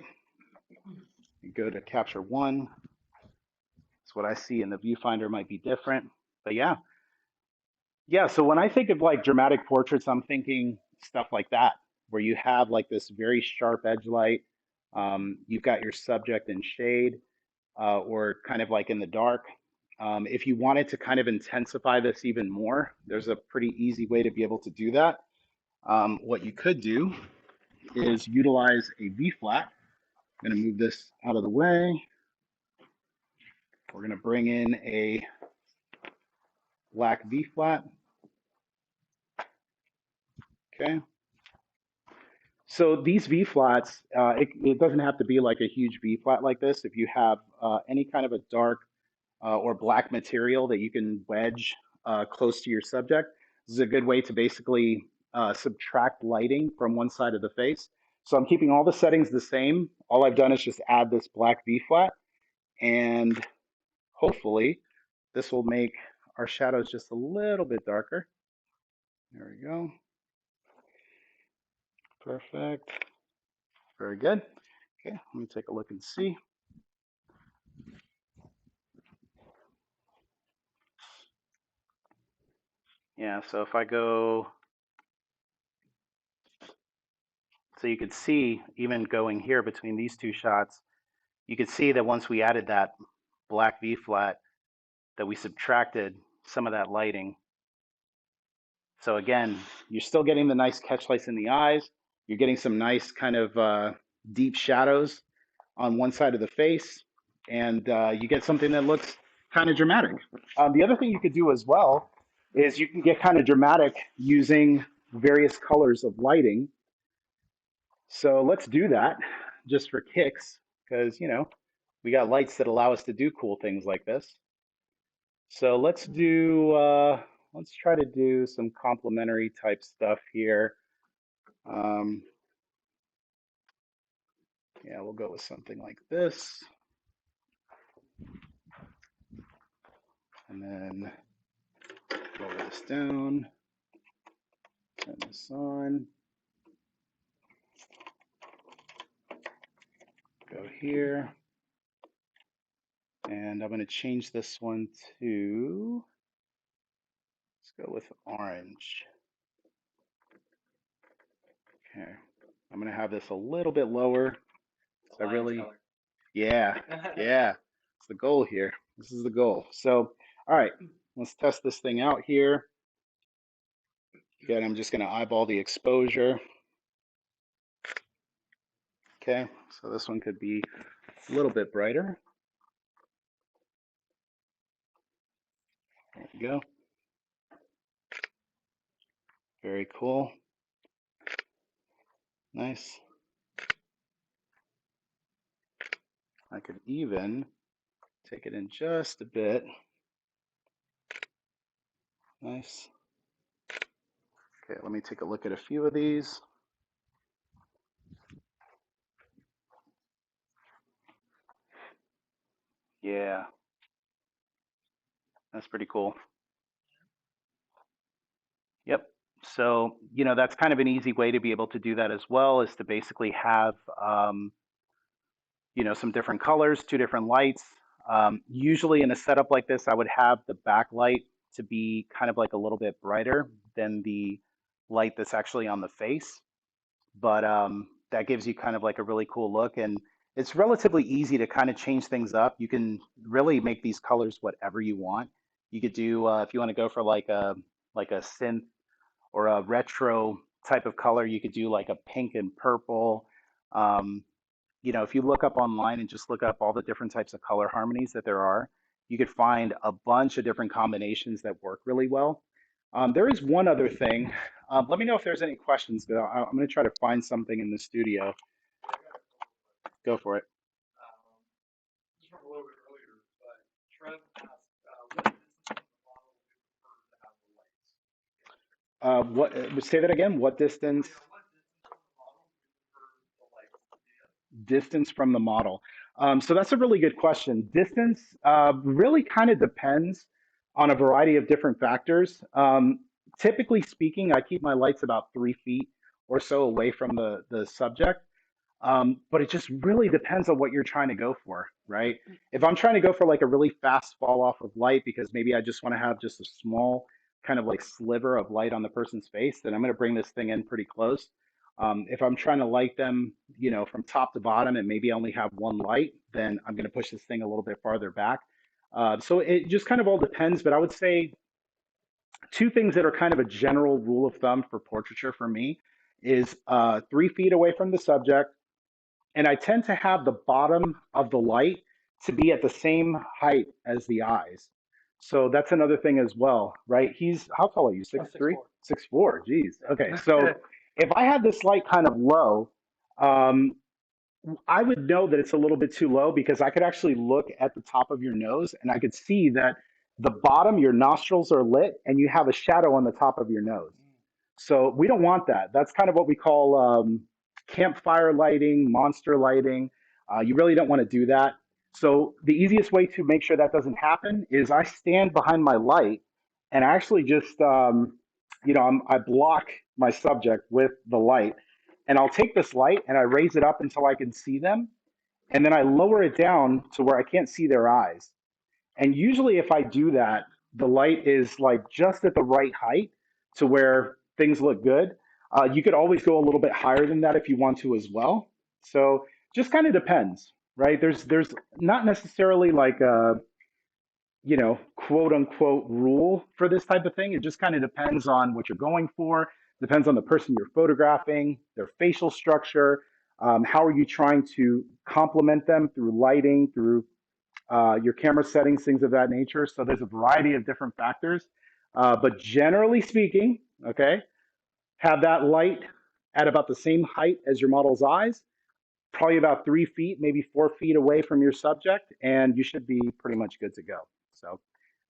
S1: You go to capture one. That's what I see in the viewfinder might be different, but yeah. Yeah, so when I think of like dramatic portraits, I'm thinking stuff like that, where you have like this very sharp edge light. You've got your subject in shade or kind of like in the dark. If you wanted to kind of intensify this even more, there's a pretty easy way to be able to do that. What you could do is utilize a V flat. I'm going to move this out of the way. We're going to bring in a black V flat. Okay. So these V flats, it doesn't have to be like a huge V flat like this. If you have any kind of a dark or black material that you can wedge close to your subject, this is a good way to basically subtract lighting from one side of the face. So I'm keeping all the settings the same. All I've done is just add this black V flat, and hopefully this will make our shadows just a little bit darker. There we go. Perfect. Very good. Okay, let me take a look and see. Yeah, so if I go, so you could see even going here between these two shots, you could see that once we added that black V flat, that we subtracted some of that lighting. So again, you're still getting the nice catch lights in the eyes. You're getting some nice kind of deep shadows on one side of the face, and you get something that looks kind of dramatic. The other thing you could do as well is you can get kind of dramatic using various colors of lighting. So let's do that just for kicks, because, you know, we got lights that allow us to do cool things like this. So let's try to do some complementary type stuff here. Um, yeah, we'll go with something like this. And then lower this down, turn this on, go here. And I'm going to change this one to, let's go with orange. Okay. I'm going to have this a little bit lower. So I really, yeah, yeah. It's the goal here. This is the goal. So, all right, let's test this thing out here. Again, I'm just going to eyeball the exposure. Okay, so this one could be a little bit brighter. There we go. Very cool. Nice. I could even take it in just a bit. Nice. Okay, let me take a look at a few of these. Yeah, that's pretty cool. Yep. So, you know, that's kind of an easy way to be able to do that as well, is to basically have, you know, some different colors, two different lights. Usually in a setup like this, I would have the backlight to be kind of like a little bit brighter than the light that's actually on the face. But that gives you kind of like a really cool look. And it's relatively easy to kind of change things up. You can really make these colors whatever you want. You could do, if you want to go for like a synth or a retro type of color, you could do like a pink and purple. Um, you know, if you look up online and just look up all the different types of color harmonies that there are, you could find a bunch of different combinations that work really well. There is one other thing. Let me know if there's any questions, but I'm going to try to find something in the studio. Go for it.
S2: Just from a little bit earlier, but Trev asked, what distance from the model do you prefer to have the lights?
S1: What? Say that again. What distance?
S2: Yeah, what distance from the model do you prefer the lights to be at?
S1: Distance from the model. So that's a really good question. Distance really kind of depends. on a variety of different factors. Typically speaking, I keep my lights about 3 feet or so away from the subject. But it just really depends on what you're trying to go for, right? If I'm trying to go for like a really fast fall off of light because maybe I just want to have just a small kind of like sliver of light on the person's face, then I'm going to bring this thing in pretty close. If I'm trying to light them, from top to bottom and maybe I only have one light, then I'm going to push this thing a little bit farther back. So it just kind of all depends, but I would say two things that are kind of a general rule of thumb for portraiture for me is 3 feet away from the subject, and I tend to have the bottom of the light to be at the same height as the eyes. So that's another thing as well, right? How tall are you? 6'3"?
S2: 6'4".
S1: 6'4". Geez. Okay. So if I had this light kind of low, um, I would know that it's a little bit too low because I could actually look at the top of your nose and I could see that the bottom, your nostrils are lit and you have a shadow on the top of your nose. So we don't want that. That's kind of what we call campfire lighting, monster lighting. You really don't want to do that. So the easiest way to make sure that doesn't happen is I stand behind my light and I actually just, I block my subject with the light. And I'll take this light and I raise it up until I can see them. And then I lower it down to where I can't see their eyes. And usually, if I do that, the light is like just at the right height to where things look good. You could always go a little bit higher than that if you want to as well. So just kind of depends, right? There's not necessarily like a quote unquote rule for this type of thing. It just kind of depends on what you're going for. Depends on the person you're photographing, their facial structure. How are you trying to complement them through lighting, through your camera settings, things of that nature. So there's a variety of different factors. But generally speaking, okay, have that light at about the same height as your model's eyes, probably about 3 feet, maybe 4 feet away from your subject, and you should be pretty much good to go. So,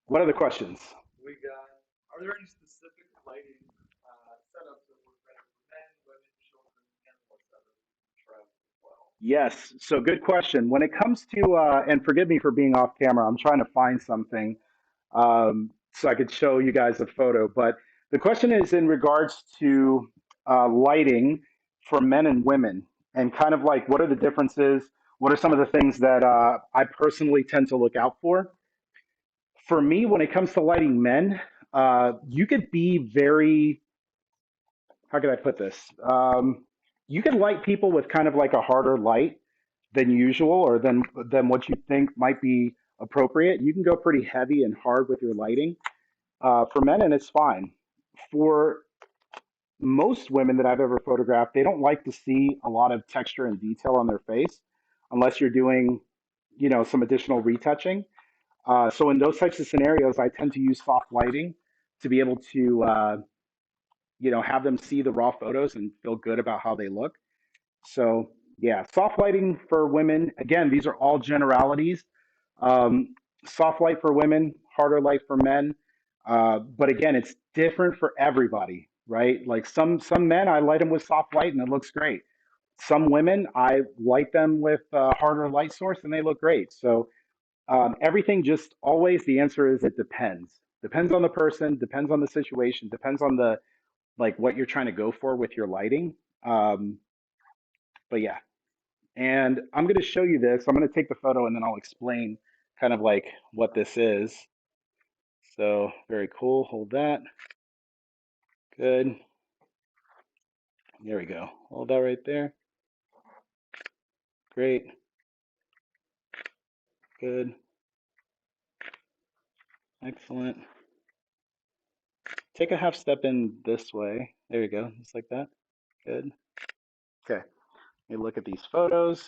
S1: what other questions?
S2: We got, are there any specific lighting setups that work better for men, women, children, and whatever travel as well?
S1: Yes. So, good question. When it comes to, and forgive me for being off camera, I'm trying to find something so I could show you guys a photo. But the question is in regards to lighting for men and women, and kind of like what are the differences? What are some of the things that I personally tend to look out for? For me, when it comes to lighting men, you could be very, how could I put this? You can light people with kind of like a harder light than usual or than what you think might be appropriate. You can go pretty heavy and hard with your lighting for men, and it's fine. For most women that I've ever photographed, they don't like to see a lot of texture and detail on their face unless you're doing, some additional retouching. So in those types of scenarios, I tend to use soft lighting to be able to, have them see the raw photos and feel good about how they look. So yeah, soft lighting for women. Again, these are all generalities. Um, Soft light for women, harder light for men. But again, it's different for everybody, right? Like some men, I light them with soft light and it looks great. Some women, I light them with a harder light source and they look great. So everything just always the answer is it depends. Depends on the person, depends on the situation, depends on the like what you're trying to go for with your lighting. Um, but yeah, and I'm going to show you this. I'm going to take the photo and then I'll explain kind of like what this is. So very cool. Hold that. Good. There we go. Hold that right there. Great. Good. Excellent. Take a half step in this way. There you go. Just like that. Good. Okay. Let me look at these photos.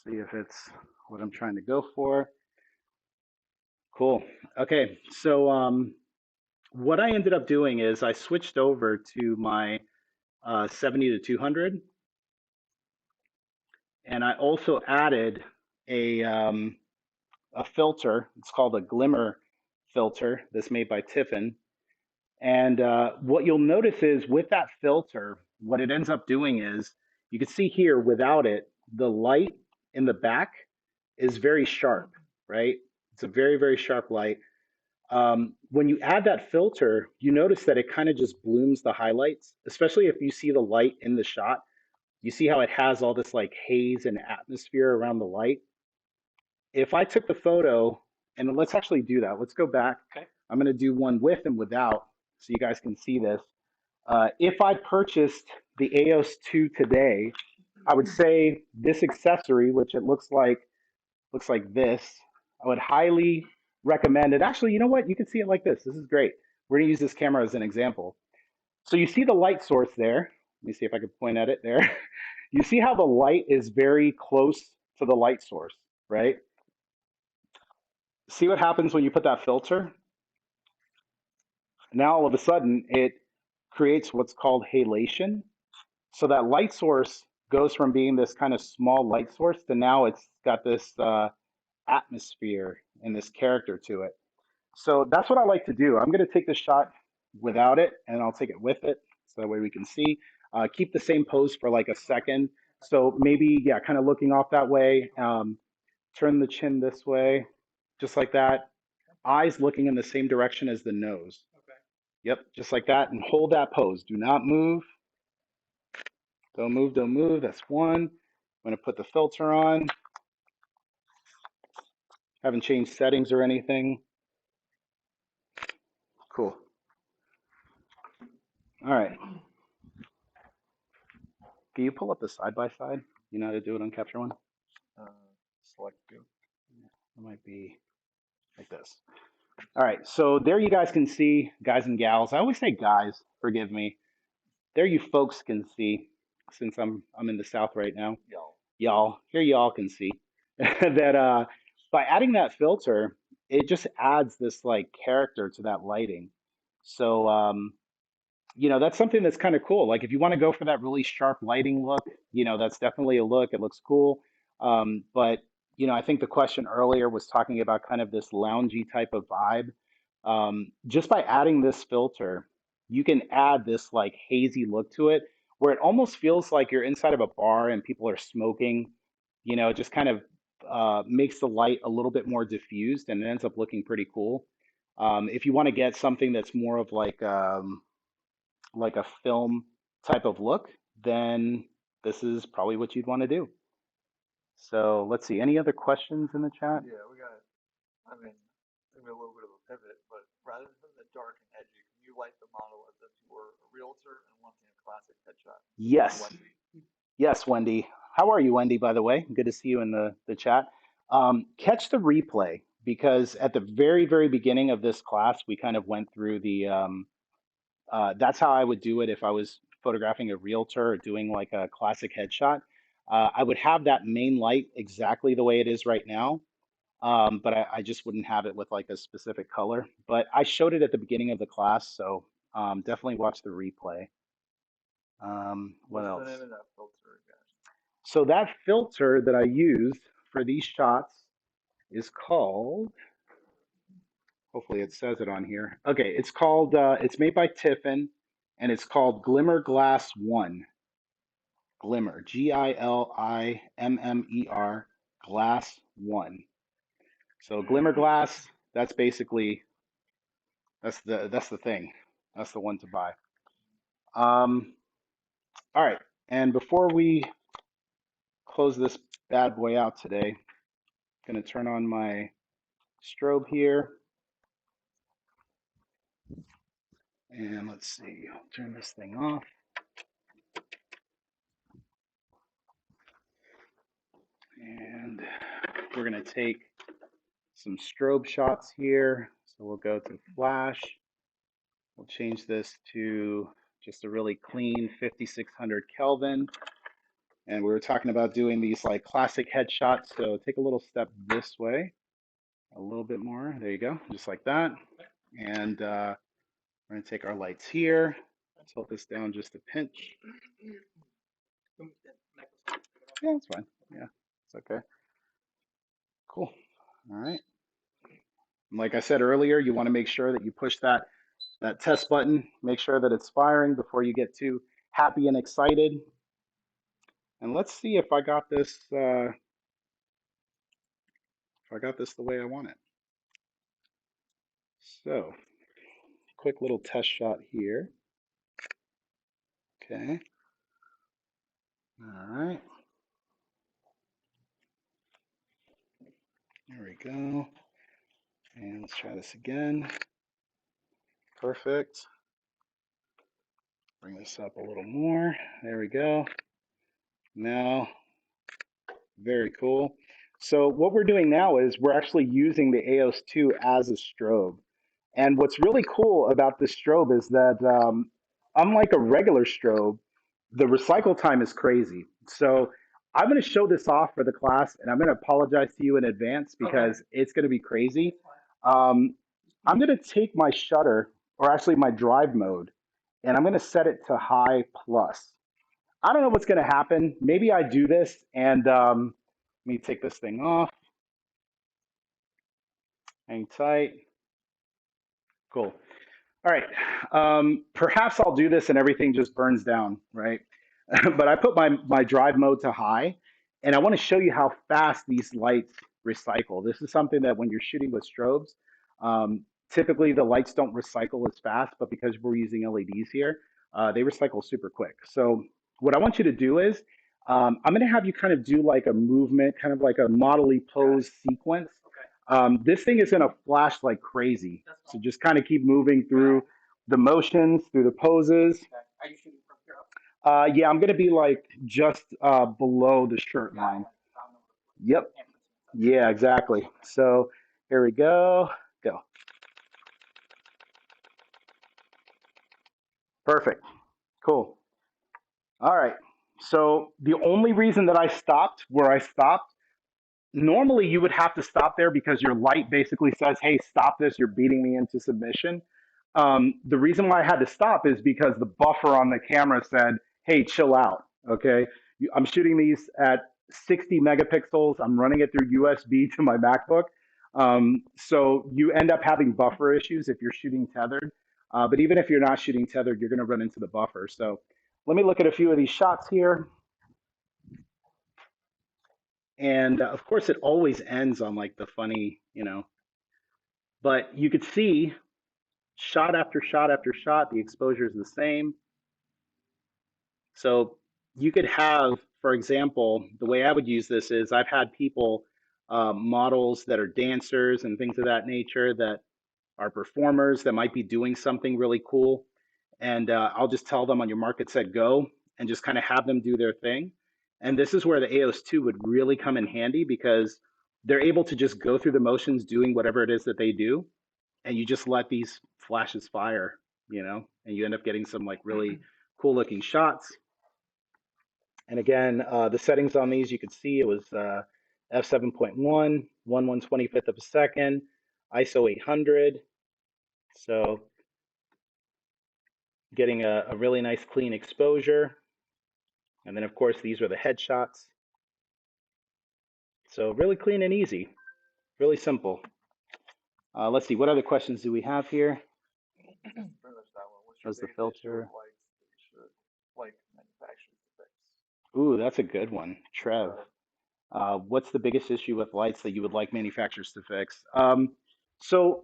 S1: See if it's what I'm trying to go for. Cool. Okay. So what I ended up doing is I switched over to my 70 to 200, and I also added a filter. It's called a Glimmer Filter that's made by Tiffin. And what you'll notice is with that filter, what it ends up doing is you can see here without it, the light in the back is very sharp, right? It's a very, very sharp light. When you add that filter, you notice that it kind of just blooms the highlights, especially if you see the light in the shot. You see how it has all this like haze and atmosphere around the light. If I took the photo, and let's actually do that. Let's go back.
S2: Okay.
S1: I'm going to do one with and without so you guys can see this. If I purchased the AEOS 2 today, I would say this accessory, which it looks like this, I would highly recommend it. Actually, you know what? You can see it like this. This is great. We're going to use this camera as an example. So you see the light source there. Let me see if I can point at it there. You see how the light is very close to the light source, right? See what happens when you put that filter? Now all of a sudden it creates what's called halation. So that light source goes from being this kind of small light source to now it's got this atmosphere and this character to it. So that's what I like to do. I'm going to take this shot without it, and I'll take it with it, so that way we can see. Keep the same pose for like a second. So maybe, yeah, kind of looking off that way. Turn the chin this way, just like that. Eyes looking in the same direction as the nose.
S2: Okay.
S1: Yep, just like that, and hold that pose. Do not move. Don't move, don't move. That's one. I'm going to put the filter on. Haven't changed settings or anything. Cool. All right. Can you pull up the side by side? You know how to do it on Capture One?
S2: Select view.
S1: It might be like this. All right. So there you guys can see, guys and gals. I always say guys, forgive me. There you folks can see, since I'm in the South right now. Y'all, here y'all can see that by adding that filter, it just adds this like character to that lighting. So that's something that's kind of cool. Like if you want to go for that really sharp lighting look, that's definitely a look. It looks cool. But I think the question earlier was talking about kind of this loungy type of vibe. Just by adding this filter, you can add this like hazy look to it, where it almost feels like you're inside of a bar and people are smoking. It just kind of makes the light a little bit more diffused, and it ends up looking pretty cool. If you want to get something that's more of like a film type of look, then this is probably what you'd want to do. So let's see. Any other questions in the chat?
S2: Yeah, I mean, maybe a little bit of a pivot, but rather than the dark and edgy, can you light the model as if you were a realtor and wanting a classic headshot?
S1: Yes. Yes, Wendy. How are you, Wendy, by the way? Good to see you in the chat. Catch the replay, because at the very, very beginning of this class, we kind of went through that's how I would do it if I was photographing a realtor or doing like a classic headshot. I would have that main light exactly the way it is right now, but I just wouldn't have it with like a specific color. But I showed it at the beginning of the class, so definitely watch the replay. What
S2: What's
S1: else?
S2: the name of that filter again?
S1: So that filter that I used for these shots is called, hopefully it says it on here. Okay, it's called, it's made by Tiffin, and it's called Glimmer Glass 1. Glimmer, Glimmer, Glass 1. So Glimmer Glass, that's basically, that's the thing. That's the one to buy. All right, and before we close this bad boy out today, I'm going to turn on my strobe here. And let's see, I'll turn this thing off. And we're going to take some strobe shots here. So we'll go to flash. We'll change this to just a really clean 5600 Kelvin. And we were talking about doing these like classic headshots. So take a little step this way, a little bit more. There you go, just like that. And we're going to take our lights here, tilt this down just a pinch. Yeah, it's fine. Yeah, it's okay. Cool. All right. Like I said earlier, you want to make sure that you push that test button, make sure that it's firing before you get too happy and excited. And let's see if I got this the way I want it. So, quick little test shot here. Okay. All right. There we go. And let's try this again. Perfect. Bring this up a little more. There we go. Now, very cool. So what we're doing now is we're actually using the AEOS 2 as a strobe. And what's really cool about this strobe is that unlike a regular strobe, the recycle time is crazy. So I'm going to show this off for the class, and I'm going to apologize to you in advance because it's going to be crazy. I'm going to take my shutter, or actually my drive mode, and I'm going to set it to high plus. I don't know what's going to happen. Maybe I do this, and let me take this thing off. Hang tight. Cool. All right. Perhaps I'll do this and everything just burns down, right? But I put my drive mode to high, and I want to show you how fast these lights recycle. This is something that when you're shooting with strobes, typically the lights don't recycle as fast, but because we're using LEDs here, they recycle super quick. So what I want you to do is, I'm going to have you kind of do like a movement, kind of like a model-y pose sequence. This thing is going to flash like crazy. So just kind of keep moving through the motions, through the poses.
S2: Are you shooting from here up?
S1: Yeah, I'm going to be like just below the shirt line. Yep. Yeah, exactly. So here we go. Go. Perfect. Cool. All right. So the only reason that I stopped where I stopped, normally you would have to stop there because your light basically says, hey, stop this, you're beating me into submission. The reason why I had to stop is because the buffer on the camera said, hey, chill out, okay? I'm shooting these at 60 megapixels. I'm running it through USB to my MacBook. So you end up having buffer issues if you're shooting tethered. But even if you're not shooting tethered, you're gonna run into the buffer. So let me look at a few of these shots here. And of course, it always ends on like the funny, but you could see shot after shot after shot, the exposure is the same. So you could have, for example, the way I would use this is I've had people, models that are dancers and things of that nature that are performers that might be doing something really cool. And I'll just tell them on your market set go and just kind of have them do their thing. And this is where the AEOS 2 would really come in handy because they're able to just go through the motions doing whatever it is that they do. And you just let these flashes fire, and you end up getting some like really cool looking shots. And again, the settings on these, you could see it was f7.1, 1/125th of a second, ISO 800. So getting a really nice clean exposure. And then of course, these are the headshots. So really clean and easy, really simple. Let's see, what other questions do we have here? What's the filter?
S2: Like manufacturers to fix?
S1: Ooh, that's a good one, Trev. What's the biggest issue with lights that you would like manufacturers to fix? So,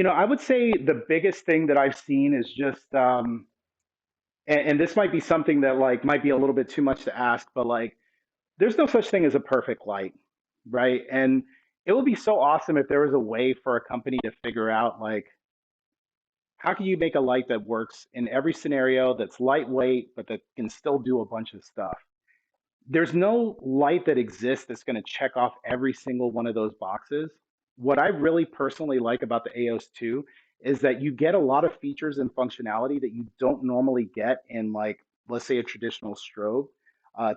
S1: I would say the biggest thing that I've seen is just, and this might be something that like might be a little bit too much to ask, but like, there's no such thing as a perfect light, right? And it would be so awesome if there was a way for a company to figure out like, how can you make a light that works in every scenario that's lightweight, but that can still do a bunch of stuff? There's no light that exists that's going to check off every single one of those boxes. What I really personally like about the AEOS 2 is that you get a lot of features and functionality that you don't normally get in, like, let's say a traditional strobe.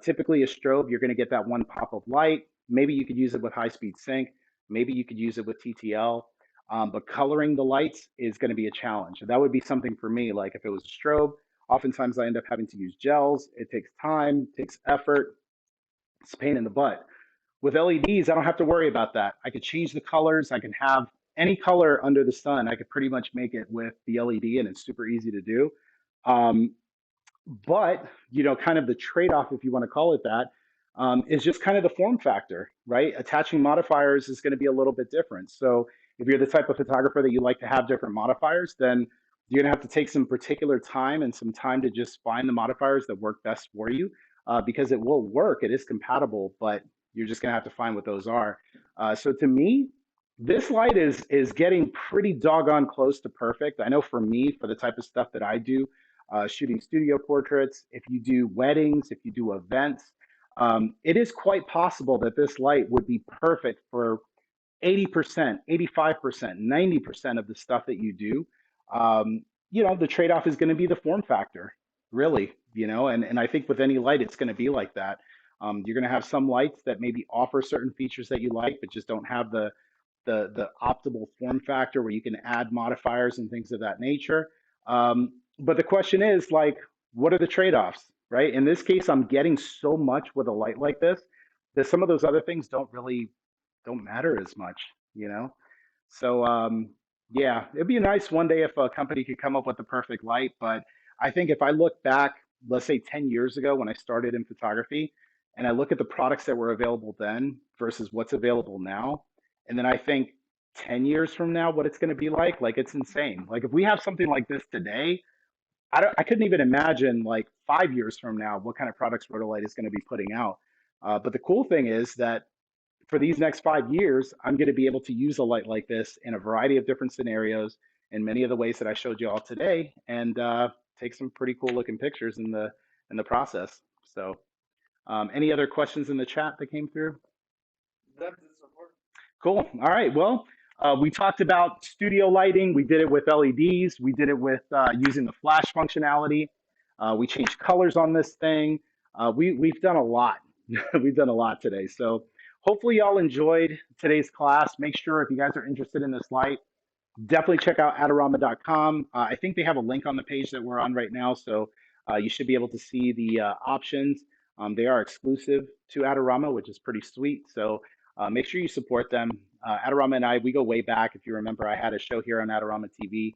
S1: Typically, a strobe, you're going to get that one pop of light. Maybe you could use it with high speed sync. Maybe you could use it with TTL. But coloring the lights is going to be a challenge. That would be something for me. Like if it was a strobe, oftentimes I end up having to use gels. It takes time, takes effort. It's a pain in the butt. With LEDs, I don't have to worry about that. I could change the colors. I can have any color under the sun. I could pretty much make it with the LED, and it's super easy to do. Um, but kind of the trade-off, if you want to call it that, is just kind of the form factor, right? Attaching modifiers is going to be a little bit different. So if you're the type of photographer that you like to have different modifiers, then you're going to have to take some particular time and some time to just find the modifiers that work best for you, because it will work. It is compatible, but you're just going to have to find what those are. So to me, this light is getting pretty doggone close to perfect. I know for me, for the type of stuff that I do, shooting studio portraits, if you do weddings, if you do events, it is quite possible that this light would be perfect for 80%, 85%, 90% of the stuff that you do. The trade-off is going to be the form factor, really, and I think with any light, it's going to be like that. You're going to have some lights that maybe offer certain features that you like, but just don't have the optimal form factor where you can add modifiers and things of that nature. But the question is, like, what are the trade-offs, right? In this case, I'm getting so much with a light like this that some of those other things don't matter as much, you know? So, yeah, it'd be nice one day if a company could come up with the perfect light. But I think if I look back, let's say 10 years ago when I started in photography, and I look at the products that were available then versus what's available now, and then I think 10 years from now, what it's going to be like it's insane. Like if we have something like this today, I couldn't even imagine like 5 years from now what kind of products Rotolight is going to be putting out. But the cool thing is that for these next 5 years, I'm going to be able to use a light like this in a variety of different scenarios in many of the ways that I showed you all today, and take some pretty cool looking pictures in the process. So, any other questions in the chat that came through?
S2: That is support.
S1: Cool. All right. Well, we talked about studio lighting. We did it with LEDs. We did it with using the flash functionality. We changed colors on this thing. We've done a lot. We've done a lot today. So hopefully y'all enjoyed today's class. Make sure if you guys are interested in this light, definitely check out Adorama.com. I think they have a link on the page that we're on right now, so you should be able to see the options. They are exclusive to Adorama, which is pretty sweet. So make sure you support them. Adorama and I, we go way back. If you remember, I had a show here on Adorama TV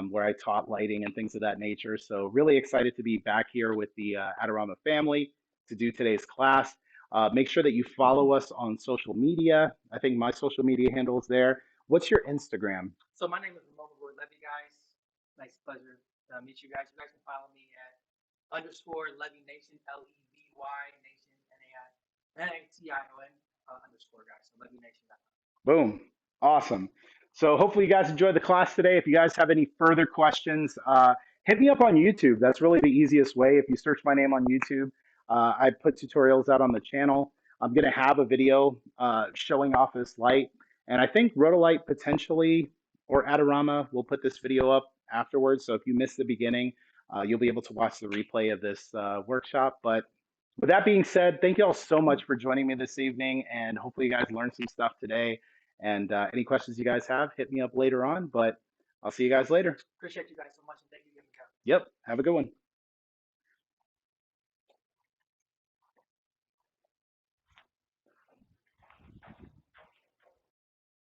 S1: where I taught lighting and things of that nature. So really excited to be back here with the Adorama family to do today's class. Make sure that you follow us on social media. I think my social media handle is there. What's your Instagram?
S2: So my name is Ramon Levy, guys. Nice pleasure to meet you guys. You guys can follow me at _Levy Nation, LEVY Nation, NATION _ guys. So LevyNation.com.
S1: Boom. Awesome. So hopefully you guys enjoyed the class today. If you guys have any further questions, hit me up on YouTube. That's really the easiest way. If you search my name on YouTube, I put tutorials out on the channel. I'm going to have a video showing off this light. And I think Rotolight potentially or Adorama will put this video up afterwards. So if you missed the beginning, you'll be able to watch the replay of this workshop. But with that being said, thank you all so much for joining me this evening. And hopefully you guys learned some stuff today. And any questions you guys have, hit me up later on. But I'll see you guys later.
S2: Appreciate you guys so much, and thank you again.
S1: Yep. Have a good one.